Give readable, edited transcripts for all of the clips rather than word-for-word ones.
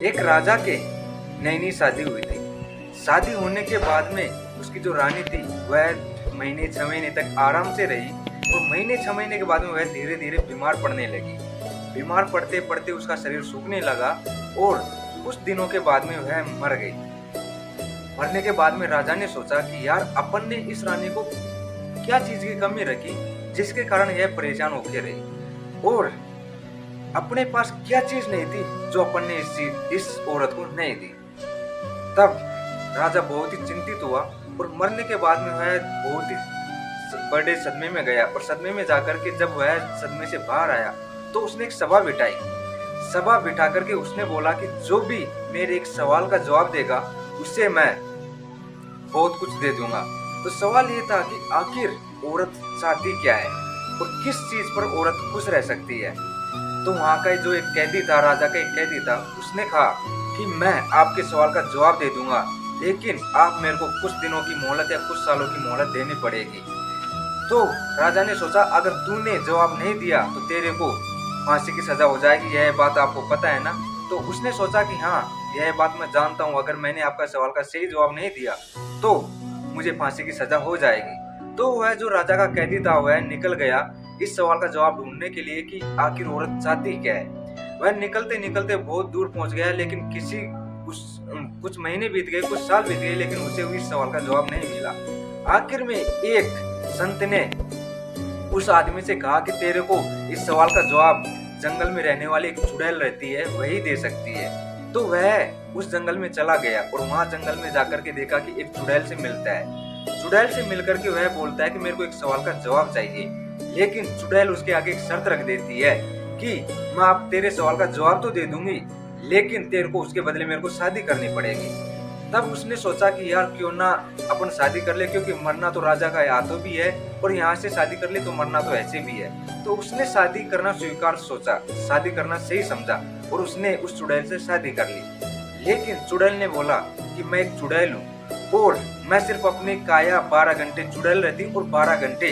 एक राजा के नई नई शादी हुई थी। शादी होने के बाद में उसकी जो रानी थी वह महीने 6 महीने तक आराम से रही और महीने 6 महीने के बाद में वह धीरे धीरे बीमार पड़ने लगी। बीमार पड़ते पड़ते उसका शरीर सूखने लगा और कुछ दिनों के बाद में वह मर गई। मरने के बाद में राजा ने सोचा कि यार अपन ने इस रानी को क्या चीज की कमी रखी जिसके कारण यह परेशान होकर रही, और अपने पास क्या चीज नहीं थी जो अपन ने इस औरत को नहीं दी। तब राजा बहुत ही चिंतित हुआ और मरने के बाद में वह बहुत ही बड़े सदमे में गया और सदमे में जाकर के जब वह सदमे से बाहर आया तो उसने एक सभा बिठाई। सभा बिठा करके उसने बोला कि जो भी मेरे एक सवाल का जवाब देगा उसे मैं बहुत कुछ दे दूंगा। तो सवाल ये था कि आखिर औरत चाहती क्या है और किस चीज पर औरत खुश रह सकती है। तो वहाँ का जो एक कैदी था, राजा का एक कैदी था, उसने कहा कि मैं आपके सवाल का जवाब दे दूंगा, लेकिन आप मेरे को कुछ दिनों की मोहलत या कुछ सालों की मोहलत देनी पड़ेगी। तो राजा ने सोचा अगर तूने जवाब नहीं दिया तो तेरे को फांसी की सजा हो जाएगी, यह बात आपको पता है ना। तो उसने सोचा कि हाँ यह बात मैं जानता हूँ, अगर मैंने आपका सवाल का सही जवाब नहीं दिया तो मुझे फांसी की सजा हो जाएगी। तो वह जो राजा का कैदी था वह निकल गया इस सवाल का जवाब ढूंढने के लिए कि आखिर औरत चाहती क्या है। वह निकलते निकलते बहुत दूर पहुंच गया, लेकिन कुछ महीने बीत गए, कुछ साल बीत गए, लेकिन उसे इस सवाल का जवाब नहीं मिला। आखिर में एक संत ने उस आदमी से कहा कि तेरे को इस सवाल का जवाब जंगल में रहने वाली एक चुड़ैल रहती है वही दे सकती है। तो वह उस जंगल में चला गया और वहां जंगल में जाकर के देखा कि एक चुड़ैल से मिलता है। चुड़ैल से मिलकर के वह बोलता है कि मेरे को एक सवाल का जवाब चाहिए, लेकिन चुड़ैल उसके आगे एक शर्त रख देती है कि मैं आप तेरे सवाल का जवाब तो दे दूंगी, लेकिन तेरे को उसके बदले मेरे को शादी करनी पड़ेगी। तब उसने सोचा कि यार क्यों ना अपन शादी कर ले, क्योंकि मरना तो राजा का हाथों भी है और यहाँ से शादी कर ले तो मरना तो ऐसे भी है। तो उसने शादी करना स्वीकार सोचा, शादी करना सही समझा और उसने उस चुड़ैल से शादी कर ली। लेकिन चुड़ैल ने बोला कि मैं एक चुड़ैल हूँ और मैं सिर्फ अपनी काया 12 घंटे चुड़ैल रहती और 12 घंटे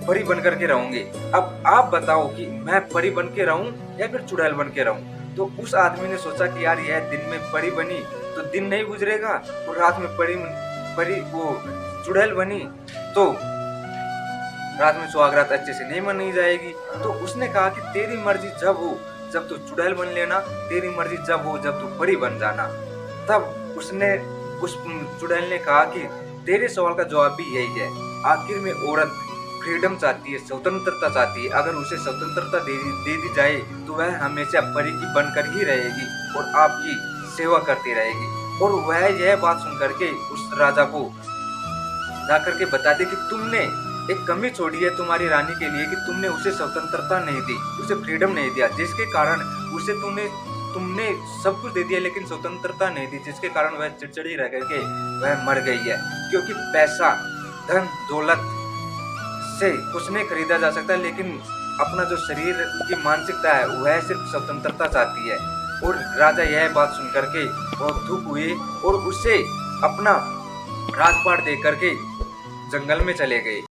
परी बन करके रहूंगी। अब आप बताओ कि मैं परी बन के रहूं या फिर चुड़ैल बन के रहूं। तो उस आदमी ने सोचा कि यार यह दिन में परी बनी तो दिन नहीं गुजरेगा और रात में परी वो चुड़ैल बनी तो रात में सुहागरात अच्छे से नहीं मनाई जाएगी। तो उसने कहा कि तेरी मर्जी जब हो जब तू चुड़ैल बन लेना, तेरी मर्जी जब हो जब तू परी बन जाना। तब उसने उस चुड़ैल ने कहा कि तेरे सवाल का जवाब भी यही है। आखिर में औरत फ्रीडम चाहती है, स्वतंत्रता चाहती है। अगर उसे स्वतंत्रता दे दी जाए तो वह हमेशा परी की बनकर ही रहेगी और आपकी सेवा करती रहेगी। और वह यह बात सुन करके उस राजा को जाकर के बता दे कि तुमने एक कमी छोड़ी है तुम्हारी रानी के लिए कि तुमने उसे स्वतंत्रता नहीं दी, उसे फ्रीडम नहीं दिया, जिसके कारण उसे तुमने सब कुछ दे दिया लेकिन स्वतंत्रता नहीं दी, जिसके कारण वह चिड़चिड़ी रह करके वह मर गई है। क्योंकि पैसा, धन, दौलत से कुछ नहीं खरीदा जा सकता, लेकिन अपना जो शरीर की मानसिकता है वह सिर्फ स्वतंत्रता चाहती है। और राजा यह बात सुन करके बहुत दुख हुए और उसे अपना राजपाट दे करके जंगल में चले गए।